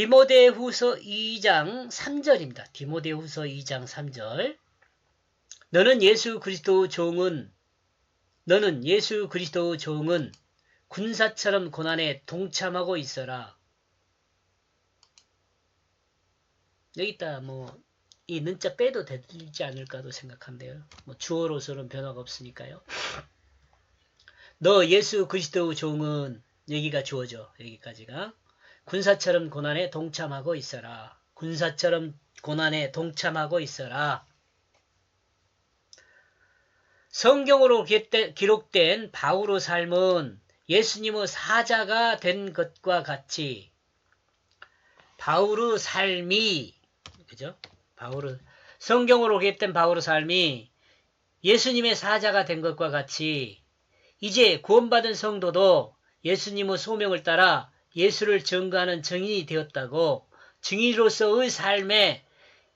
디모데후서 2장 3절입니다. 디모데후서 2장 3절. 너는 예수 그리스도 종은 군사처럼 고난에 동참하고 있어라. 여기다 이 는자 빼도 되지 않을까도 생각한데요. 주어로서는 변화가 없으니까요. 너 예수 그리스도 종은, 여기가 주어죠. 여기까지가. 군사처럼 고난에 동참하고 있어라. 군사처럼 고난에 동참하고 있어라. 성경으로 기록된 바울의 삶은 예수님의 사자가 된 것과 같이, 바울의 삶이, 그죠? 성경으로 기록된 바울의 삶이 예수님의 사자가 된 것과 같이, 이제 구원받은 성도도 예수님의 소명을 따라 예수를 증거하는 증인이 되었다고, 증인으로서의 삶의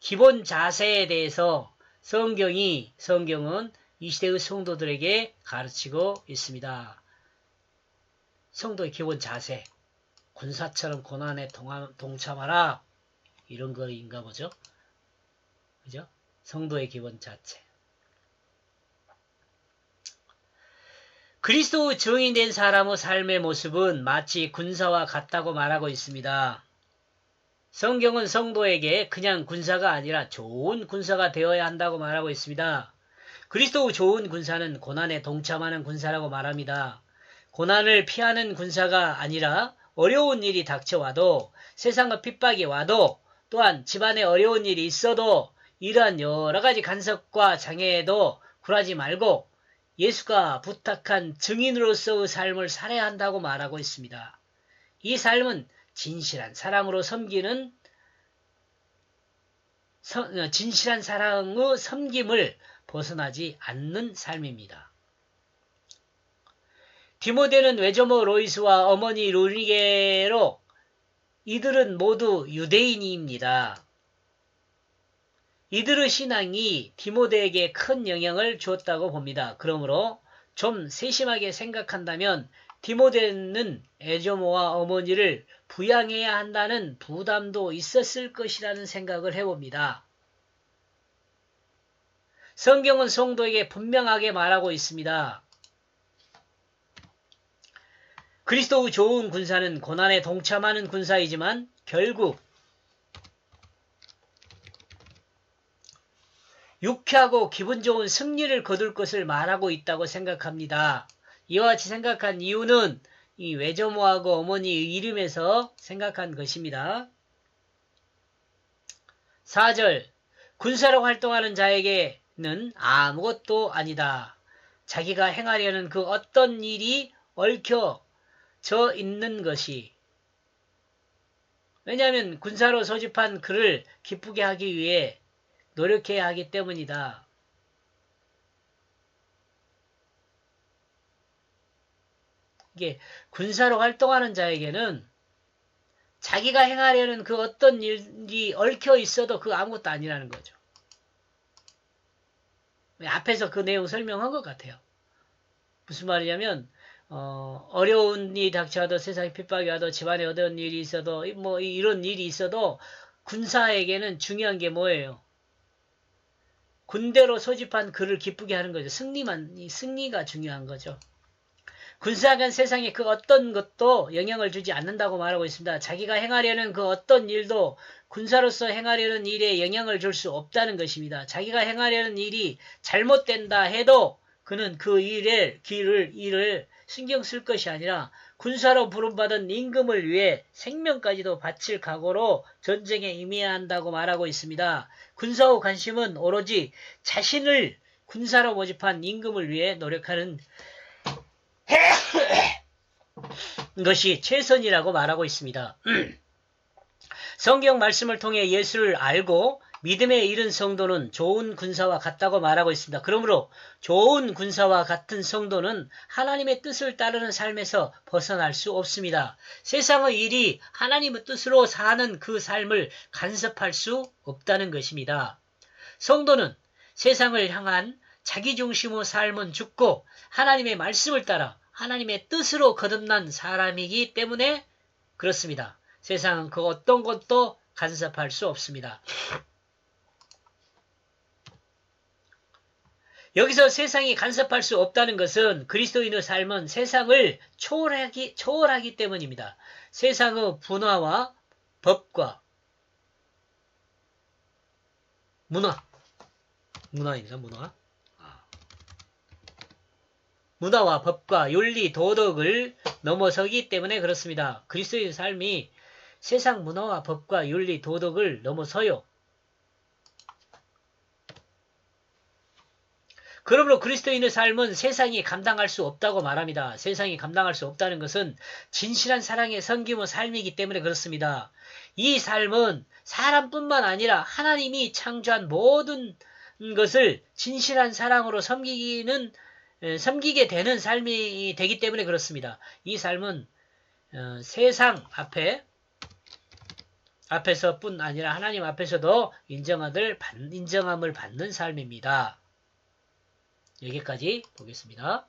기본 자세에 대해서 성경은 이 시대의 성도들에게 가르치고 있습니다. 성도의 기본 자세, 군사처럼 고난에 동참하라, 이런 거인가 보죠. 그죠? 성도의 기본 자체. 그리스도의 증인된 사람의 삶의 모습은 마치 군사와 같다고 말하고 있습니다. 성경은 성도에게 그냥 군사가 아니라 좋은 군사가 되어야 한다고 말하고 있습니다. 그리스도의 좋은 군사는 고난에 동참하는 군사라고 말합니다. 고난을 피하는 군사가 아니라 어려운 일이 닥쳐와도, 세상의 핍박이 와도, 또한 집안에 어려운 일이 있어도 이러한 여러 가지 간섭과 장애에도 굴하지 말고 예수가 부탁한 증인으로서의 삶을 살아야 한다고 말하고 있습니다. 이 삶은 진실한 사랑으로 진실한 사랑의 섬김을 벗어나지 않는 삶입니다. 디모데는 외조모 로이스와 어머니 루니게로, 이들은 모두 유대인입니다. 이들의 신앙이 디모데에게 큰 영향을 주었다고 봅니다. 그러므로 좀 세심하게 생각한다면 디모데는 애조모와 어머니를 부양해야 한다는 부담도 있었을 것이라는 생각을 해봅니다. 성경은 성도에게 분명하게 말하고 있습니다. 그리스도의 좋은 군사는 고난에 동참하는 군사이지만 결국 유쾌하고 기분 좋은 승리를 거둘 것을 말하고 있다고 생각합니다. 이와 같이 생각한 이유는 이 외조모하고 어머니의 이름에서 생각한 것입니다. 4절, 군사로 활동하는 자에게는 아무것도 아니다. 자기가 행하려는 그 어떤 일이 얽혀져 있는 것이. 왜냐하면 군사로 소집한 그를 기쁘게 하기 위해 노력해야 하기 때문이다. 이게 군사로 활동하는 자에게는 자기가 행하려는 그 어떤 일이 얽혀 있어도 그 아무것도 아니라는 거죠. 앞에서 그 내용 설명한 것 같아요. 무슨 말이냐면 어려운 일이 닥쳐와도, 세상에 핍박이 와도, 집안에 어려운 일이 있어도, 이런 일이 있어도 군사에게는 중요한 게 뭐예요? 군대로 소집한 그를 기쁘게 하는 거죠. 승리가 중요한 거죠. 군사가 세상에 그 어떤 것도 영향을 주지 않는다고 말하고 있습니다. 자기가 행하려는 그 어떤 일도 군사로서 행하려는 일에 영향을 줄 수 없다는 것입니다. 자기가 행하려는 일이 잘못된다 해도 그는 그 일을 신경 쓸 것이 아니라 군사로 부름받은 임금을 위해 생명까지도 바칠 각오로 전쟁에 임해야 한다고 말하고 있습니다. 군사의 관심은 오로지 자신을 군사로 모집한 임금을 위해 노력하는 것이 최선이라고 말하고 있습니다. 성경 말씀을 통해 예수를 알고 믿음에 이른 성도는 좋은 군사와 같다고 말하고 있습니다. 그러므로 좋은 군사와 같은 성도는 하나님의 뜻을 따르는 삶에서 벗어날 수 없습니다. 세상의 일이 하나님의 뜻으로 사는 그 삶을 간섭할 수 없다는 것입니다. 성도는 세상을 향한 자기중심의 삶은 죽고 하나님의 말씀을 따라 하나님의 뜻으로 거듭난 사람이기 때문에 그렇습니다. 세상은 그 어떤 것도 간섭할 수 없습니다. 여기서 세상이 간섭할 수 없다는 것은 그리스도인의 삶은 세상을 초월하기 때문입니다. 세상의 분화와 법과 문화입니다. 문화와 법과 윤리, 도덕을 넘어서기 때문에 그렇습니다. 그리스도인의 삶이 세상 문화와 법과 윤리, 도덕을 넘어서요. 그러므로 그리스도인의 삶은 세상이 감당할 수 없다고 말합니다. 세상이 감당할 수 없다는 것은 진실한 사랑의 섬김의 삶이기 때문에 그렇습니다. 이 삶은 사람뿐만 아니라 하나님이 창조한 모든 것을 진실한 사랑으로 섬기게 되는 삶이 되기 때문에 그렇습니다. 이 삶은 세상 앞에서뿐 아니라 하나님 앞에서도 인정함을 받는 삶입니다. 여기까지 보겠습니다.